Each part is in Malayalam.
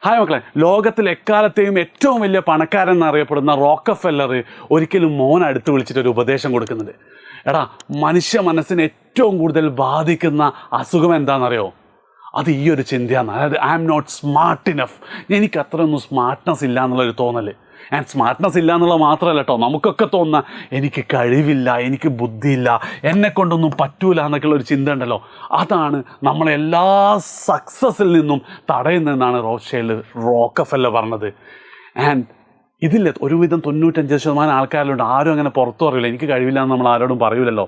ഹായ് മക്കളെ, ലോകത്തിൽ എക്കാലത്തെയും ഏറ്റവും വലിയ പണക്കാരൻ എന്നറിയപ്പെടുന്ന റോക്കഫെല്ലർ ഒരിക്കലും മോൻ അടുത്ത് വിളിച്ചിട്ടൊരു ഉപദേശം കൊടുക്കുന്നുണ്ട്. എടാ, മനുഷ്യ മനസ്സിനെ ഏറ്റവും കൂടുതൽ ബാധിക്കുന്ന അസുഖം എന്താണെന്നറിയോ? അത് ഈ ഒരു ചിന്തയാണ്. അതായത് I am not smart enough. എനിക്ക് അത്രയൊന്നും സ്മാർട്ട്നെസ് ഇല്ല എന്നുള്ളൊരു തോന്നൽ. ആൻഡ് സ്മാർട്ട്നെസ് ഇല്ല എന്നുള്ളത് മാത്രമല്ല കേട്ടോ, നമുക്കൊക്കെ തോന്നുന്ന എനിക്ക് കഴിവില്ല, എനിക്ക് ബുദ്ധിയില്ല, എന്നെ കൊണ്ടൊന്നും പറ്റൂല എന്നൊക്കെയുള്ള ഒരു ചിന്ത ഉണ്ടല്ലോ, അതാണ് നമ്മളെല്ലാ സക്സസ്സിൽ നിന്നും തടയുന്നതെന്നാണ് റോക്കഫെല്ലർ പറഞ്ഞത്. ആൻഡ് ഇതില്ല, ഒരുവിധം 95% ആൾക്കാരിലുണ്ട് ആരും അങ്ങനെ പുറത്തു പറയില്ല, എനിക്ക് കഴിവില്ല എന്ന് നമ്മൾ ആരോടും പറയൂലല്ലോ.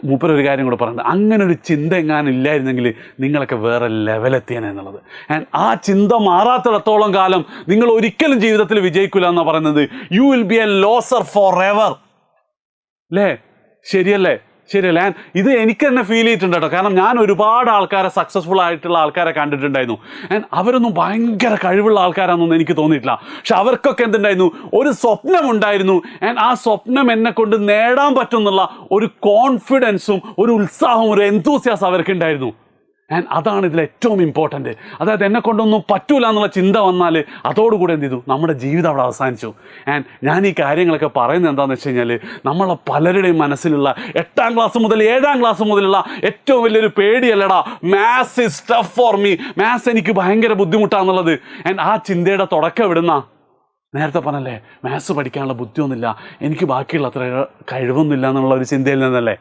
മൂപ്പരൊരു കാര്യം കൂടെ പറയുന്നത്, അങ്ങനെ ഒരു ചിന്ത എങ്ങാനും ഇല്ലായിരുന്നെങ്കിൽ നിങ്ങളൊക്കെ വേറെ ലെവലെത്തിയാണ് എന്നുള്ളത്. ആൻഡ് ആ ചിന്ത മാറാത്തിടത്തോളം കാലം നിങ്ങൾ ഒരിക്കലും ജീവിതത്തിൽ വിജയിക്കില്ല എന്നാണ് പറയുന്നത്. You will be A loser for ever. അല്ലേ? ശരിയല്ലേ? ആൻഡ് ഇത് എനിക്ക് തന്നെ ഫീൽ ചെയ്തിട്ടുണ്ട് കേട്ടോ. കാരണം ഞാൻ ഒരുപാട് ആൾക്കാരെ, സക്സസ്ഫുൾ ആയിട്ടുള്ള ആൾക്കാരെ കണ്ടിട്ടുണ്ടായിരുന്നു. ആൻഡ് അവരൊന്നും ഭയങ്കര കഴിവുള്ള ആൾക്കാരാണെന്നൊന്നും എനിക്ക് തോന്നിയിട്ടില്ല. പക്ഷെ അവർക്കൊക്കെ എന്തുണ്ടായിരുന്നു? ഒരു സ്വപ്നമുണ്ടായിരുന്നു. ആൻഡ് ആ സ്വപ്നം എന്നെ കൊണ്ട് നേടാൻ പറ്റും എന്നുള്ള ഒരു കോൺഫിഡൻസും ഒരു ഉത്സാഹവും ഒരു എന്തൂസിയാസം അവർക്കുണ്ടായിരുന്നു. ആൻഡ് അതാണ് ഇതിൽ ഏറ്റവും ഇമ്പോർട്ടൻറ്റ്. അതായത് എന്നെ കൊണ്ടൊന്നും പറ്റൂല എന്നുള്ള ചിന്ത വന്നാൽ അതോടുകൂടി എന്ത് ചെയ്തു? നമ്മുടെ ജീവിതം അവിടെ അവസാനിച്ചു. ആൻഡ് ഞാൻ ഈ കാര്യങ്ങളൊക്കെ പറയുന്നത് എന്താണെന്ന് വെച്ച് കഴിഞ്ഞാൽ, നമ്മളെ പലരുടെയും മനസ്സിലുള്ള 8ാം ക്ലാസ് മുതൽ 7ാം ക്ലാസ് മുതലുള്ള ഏറ്റവും വലിയൊരു പേടിയല്ലടാ, maths is tough for me, maths എനിക്ക് ഭയങ്കര ബുദ്ധിമുട്ടാണെന്നുള്ളത്. ആൻഡ് ആ ചിന്തയുടെ തുടക്കം എവിടുന്ന? നേരത്തെ പറഞ്ഞല്ലേ, മാത്സ് പഠിക്കാനുള്ള ബുദ്ധിയൊന്നുമില്ല, എനിക്ക് ബാക്കിയുള്ള അത്ര കഴിവൊന്നുമില്ല എന്നുള്ള ഒരു ചിന്തയിൽ നിന്നല്ലേ.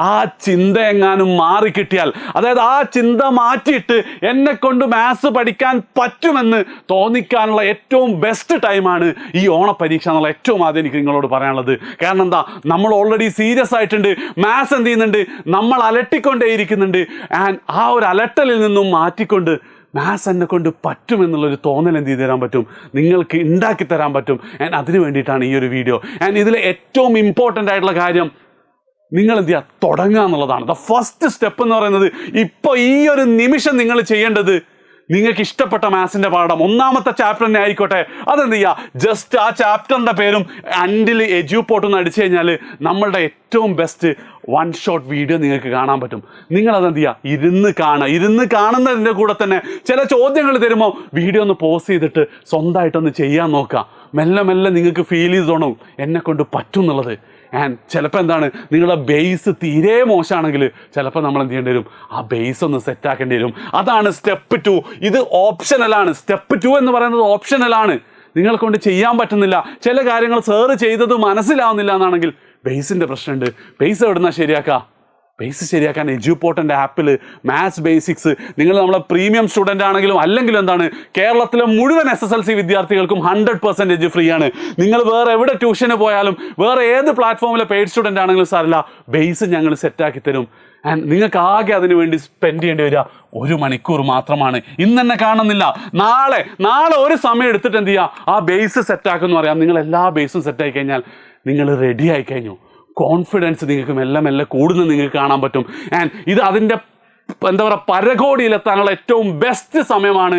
ആ ചിന്ത എങ്ങാനും മാറിക്കിട്ടിയാൽ, അതായത് ആ ചിന്ത മാറ്റിയിട്ട് എന്നെ കൊണ്ട് മാത്സ് പഠിക്കാൻ പറ്റുമെന്ന് തോന്നിക്കാനുള്ള ഏറ്റവും ബെസ്റ്റ് ടൈമാണ് ഈ ഓണപ്പരീക്ഷ എന്നുള്ള ഏറ്റവും ആദ്യം എനിക്ക് നിങ്ങളോട് പറയാനുള്ളത്. കാരണം എന്താ, നമ്മൾ ഓൾറെഡി സീരിയസ് ആയിട്ടുണ്ട്. മാത്സ് എന്ത് ചെയ്യുന്നുണ്ട്? നമ്മൾ അലട്ടിക്കൊണ്ടേയിരിക്കുന്നുണ്ട്. ആൻഡ് ആ ഒരു അലട്ടലിൽ നിന്നും മാറ്റിക്കൊണ്ട് മാത്സ് എന്നെ കൊണ്ട് പറ്റുമെന്നുള്ളൊരു തോന്നൽ എന്ത് ചെയ്ത് തരാൻ പറ്റും? നിങ്ങൾക്ക് ഉണ്ടാക്കി തരാൻ പറ്റും. ആൻഡ് അതിന് വേണ്ടിയിട്ടാണ് ഈ ഒരു വീഡിയോ. ആൻഡ് ഇതിൽ ഏറ്റവും ഇമ്പോർട്ടൻ്റ് ആയിട്ടുള്ള കാര്യം, നിങ്ങൾ എന്ത് ചെയ്യുക? തുടങ്ങുക എന്നുള്ളതാണ്. ദ ഫസ്റ്റ് സ്റ്റെപ്പ് എന്ന് പറയുന്നത്, ഇപ്പോൾ ഈ ഒരു നിമിഷം നിങ്ങൾ ചെയ്യേണ്ടത്, നിങ്ങൾക്ക് ഇഷ്ടപ്പെട്ട മാത്സിൻ്റെ പാഠം 1ാമത്തെ ചാപ്റ്റർ തന്നെ ആയിക്കോട്ടെ, അതെന്ത് ചെയ്യുക? ജസ്റ്റ് ആ ചാപ്റ്ററിൻ്റെ പേരും അൻഡിൽ എജ്യൂപോർട്ട് ഒന്ന് അടിച്ചു കഴിഞ്ഞാൽ നമ്മളുടെ ഏറ്റവും ബെസ്റ്റ് 1 ഷോട്ട് വീഡിയോ നിങ്ങൾക്ക് കാണാൻ പറ്റും. നിങ്ങളതെന്ത് ചെയ്യുക? ഇരുന്ന് കാണുന്നതിൻ്റെ കൂടെ തന്നെ ചില ചോദ്യങ്ങൾ തരുമ്പോൾ വീഡിയോ ഒന്ന് പോസ് ചെയ്തിട്ട് സ്വന്തമായിട്ടൊന്ന് ചെയ്യാൻ നോക്കുക. മെല്ലെ മെല്ലെ നിങ്ങൾക്ക് ഫീൽ ചെയ്ത് തുടങ്ങും എന്നെ കൊണ്ട് പറ്റും എന്നുള്ളത്. ആൻഡ് ചിലപ്പോൾ എന്താണ്, നിങ്ങളുടെ ബേസ് തീരെ മോശമാണെങ്കിൽ ചിലപ്പോൾ നമ്മൾ എന്ത് ചെയ്യേണ്ടി വരും? ആ ബേസ് ഒന്ന് സെറ്റാക്കേണ്ടി വരും. അതാണ് സ്റ്റെപ്പ് 2. ഇത് ഓപ്ഷനലാണ്. സ്റ്റെപ്പ് 2 എന്ന് പറയുന്നത് ഓപ്ഷനലാണ്. നിങ്ങളെ കൊണ്ട് ചെയ്യാൻ പറ്റുന്നില്ല, ചില കാര്യങ്ങൾ സാറ് ചെയ്തത് മനസ്സിലാവുന്നില്ല എന്നാണെങ്കിൽ ബേസിൻ്റെ പ്രശ്നമുണ്ട്. ബേസ് എവിടുന്നാ ശരിയാക്കുക? ബേസ് ശരിയാക്കാൻ എജ്യൂപോർട്ടിൻ്റെ ആപ്പിൽ മാത്സ് ബേസിക്സ്, നിങ്ങൾ നമ്മളെ പ്രീമിയം സ്റ്റുഡൻ്റ് ആണെങ്കിലും അല്ലെങ്കിലും എന്താണ്, കേരളത്തിലെ മുഴുവൻ SSLC വിദ്യാർത്ഥികൾക്കും 100% ഫ്രീ ആണ്. നിങ്ങൾ വേറെ എവിടെ ട്യൂഷന് പോയാലും, വേറെ ഏത് പ്ലാറ്റ്ഫോമിലെ പെയ്ഡ് സ്റ്റുഡൻ്റ് ആണെങ്കിലും സാറില്ല, ബേസ് ഞങ്ങൾ സെറ്റാക്കി തരും. ആൻഡ് നിങ്ങൾക്ക് ആകെ അതിന് വേണ്ടി സ്പെൻഡ് ചെയ്യേണ്ടി വരിക 1 മണിക്കൂർ മാത്രമാണ്. ഇന്ന് തന്നെ കാണുന്നില്ല, നാളെ ഒരു സമയം എടുത്തിട്ട് എന്ത് ചെയ്യുക? ആ ബേസ് സെറ്റാക്കുമെന്ന് പറയാം. നിങ്ങൾ എല്ലാ ബേസും സെറ്റായി കഴിഞ്ഞാൽ നിങ്ങൾ റെഡി ആയി കഴിഞ്ഞു. കോൺഫിഡൻസ് നിങ്ങൾക്ക് മെല്ലെ മെല്ലെ കൂടുന്നത് നിങ്ങൾക്ക് കാണാൻ പറ്റും. ആൻഡ് ഇത് അതിൻ്റെ എന്താ പറയുക, പരകോടിയിലെത്താനുള്ള ഏറ്റവും ബെസ്റ്റ് സമയമാണ്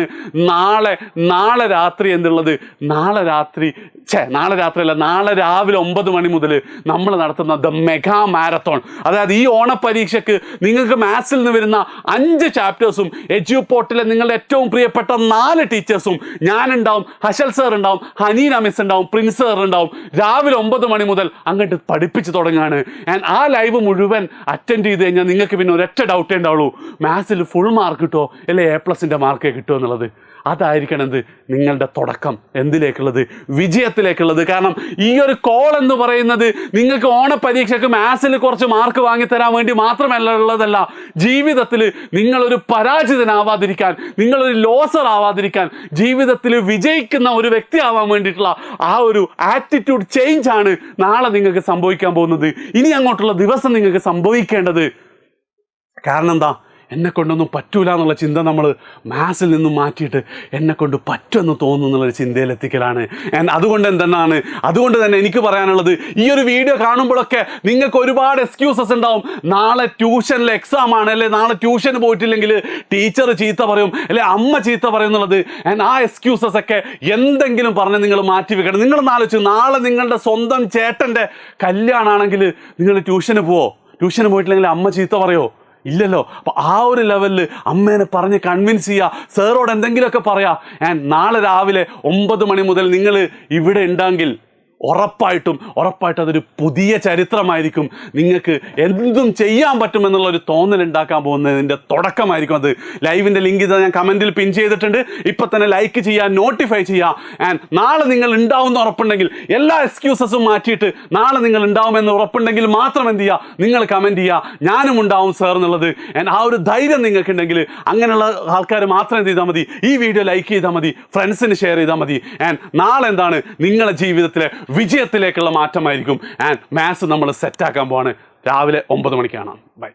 നാളെ രാത്രി എന്തുള്ളത്? നാളെ രാത്രിയല്ല, നാളെ രാവിലെ 9 മണി മുതൽ നമ്മൾ നടത്തുന്ന ദ മെഗാ മാരത്തോൺ. അതായത് ഈ ഓണപ്പരീക്ഷയ്ക്ക് നിങ്ങൾക്ക് മാത്സിൽ നിന്ന് വരുന്ന 5 ചാപ്റ്റേഴ്സും എജ്യൂപോർട്ടിലെ നിങ്ങളുടെ ഏറ്റവും പ്രിയപ്പെട്ട 4 ടീച്ചേഴ്സും, ഞാനുണ്ടാവും, ഹഷൽ സാർ ഉണ്ടാവും, ഹനീന മിസ് ഉണ്ടാവും, പ്രിൻസ് സാർ ഉണ്ടാവും. രാവിലെ 9 മണി മുതൽ അങ്ങോട്ട് പഠിപ്പിച്ച് തുടങ്ങുകയാണ്. ആൻഡ് ആ ലൈവ് മുഴുവൻ അറ്റൻഡ് ചെയ്ത് കഴിഞ്ഞാൽ നിങ്ങൾക്ക് പിന്നെ ഒരൊറ്റ ഡൗട്ടേ ഉണ്ടാവുള്ളൂ, മാത്സിൽ ഫുൾ മാർക്ക് കിട്ടുമോ അല്ലെ A+ൻ്റെ മാർക്കേ കിട്ടുമോ എന്നുള്ളത്. അതായിരിക്കണം എന്ത്? നിങ്ങളുടെ തുടക്കം. എന്തിലേക്കുള്ളത്? വിജയത്തിലേക്കുള്ളത്. കാരണം ഈ ഒരു കോൾ എന്ന് പറയുന്നത് നിങ്ങൾക്ക് ഓണപ്പരീക്ഷയ്ക്ക് മാത്സിൽ കുറച്ച് മാർക്ക് വാങ്ങിത്തരാൻ വേണ്ടി മാത്രമല്ല ഉള്ളതല്ല. ജീവിതത്തിൽ നിങ്ങളൊരു പരാജിതനാവാതിരിക്കാൻ, നിങ്ങളൊരു ലോസർ ആവാതിരിക്കാൻ, ജീവിതത്തിൽ വിജയിക്കുന്ന ഒരു വ്യക്തി ആവാൻ വേണ്ടിയിട്ടുള്ള ആ ഒരു ആറ്റിറ്റ്യൂഡ് ചേഞ്ച് ആണ് നാളെ നിങ്ങൾക്ക് സംഭവിക്കാൻ പോകുന്നത്. ഇനി അങ്ങോട്ടുള്ള ദിവസം നിങ്ങൾക്ക് സംഭവിക്കേണ്ടത്. കാരണം എന്താ? എന്നെ കൊണ്ടൊന്നും പറ്റൂല എന്നുള്ള ചിന്ത നമ്മൾ മാത്സിൽ നിന്നും മാറ്റിയിട്ട് എന്നെ കൊണ്ട് പറ്റുമെന്ന് തോന്നുന്നുള്ളൊരു ചിന്തയിലെത്തിക്കലാണ്. അതുകൊണ്ട് തന്നെ എനിക്ക് പറയാനുള്ളത്, ഈ ഒരു വീഡിയോ കാണുമ്പോഴൊക്കെ നിങ്ങൾക്ക് ഒരുപാട് എക്സ്ക്യൂസസ് ഉണ്ടാവും. നാളെ ട്യൂഷനിലെ എക്സാം ആണ്, അല്ലെ നാളെ ട്യൂഷന് പോയിട്ടില്ലെങ്കിൽ ടീച്ചർ ചീത്ത പറയും, അല്ലെ അമ്മ ചീത്ത പറയും എന്നുള്ളത്. ആ എക്സ്ക്യൂസസ് ഒക്കെ എന്തെങ്കിലും പറഞ്ഞ് നിങ്ങൾ മാറ്റി വെക്കണം. നിങ്ങളൊന്ന് ആലോചിച്ചു, നാളെ നിങ്ങളുടെ സ്വന്തം ചേട്ടൻ്റെ കല്യാണമാണെങ്കിൽ നിങ്ങൾ ട്യൂഷന് പോവോ? ട്യൂഷന് പോയിട്ടില്ലെങ്കിൽ അമ്മ ചീത്ത പറയോ? ഇല്ലല്ലോ. അപ്പോൾ ആ ഒരു ലെവലിൽ അമ്മേനെ പറഞ്ഞ് കൺവിൻസ് ചെയ്യുക, സാറോട് എന്തെങ്കിലുമൊക്കെ പറയാ. നാളെ രാവിലെ 9 മണി മുതൽ നിങ്ങൾ ഇവിടെ ഉണ്ടെങ്കിൽ ഉറപ്പായിട്ടും അതൊരു പുതിയ ചരിത്രമായിരിക്കും. നിങ്ങൾക്ക് എന്തും ചെയ്യാൻ പറ്റുമെന്നുള്ള ഒരു തോന്നൽ ഉണ്ടാക്കാൻ പോകുന്നതിൻ്റെ തുടക്കമായിരിക്കും അത്. ലൈവിൻ്റെ ലിങ്ക് ഇതാ ഞാൻ കമൻറ്റിൽ പിൻ ചെയ്തിട്ടുണ്ട്. ഇപ്പം തന്നെ ലൈക്ക് ചെയ്യുക, നോട്ടിഫൈ ചെയ്യുക. നാളെ നിങ്ങൾ ഉണ്ടാവുമെന്ന് ഉറപ്പുണ്ടെങ്കിൽ, എല്ലാ എക്സ്ക്യൂസസും മാറ്റിയിട്ട് നാളെ നിങ്ങൾ ഉണ്ടാവുമെന്ന് ഉറപ്പുണ്ടെങ്കിൽ മാത്രം എന്ത് ചെയ്യുക, നിങ്ങൾ കമൻറ്റ് ചെയ്യുക, ഞാനും ഉണ്ടാവും സാർ എന്നുള്ളത്. ആ ഒരു ധൈര്യം നിങ്ങൾക്കുണ്ടെങ്കിൽ അങ്ങനെയുള്ള ആൾക്കാർ മാത്രം എന്ത് ചെയ്താൽ മതി, ഈ വീഡിയോ ലൈക്ക് ചെയ്താൽ മതി, ഫ്രണ്ട്സിന് ഷെയർ ചെയ്താൽ മതി. നാളെ എന്താണ് നിങ്ങളുടെ ജീവിതത്തിലെ വിജയത്തിലേക്കുള്ള മാറ്റമായിരിക്കും. മാത്സ് നമ്മൾ സെറ്റാക്കാൻ പോവാണ്. രാവിലെ 9 മണിക്കാണ്. ബൈ.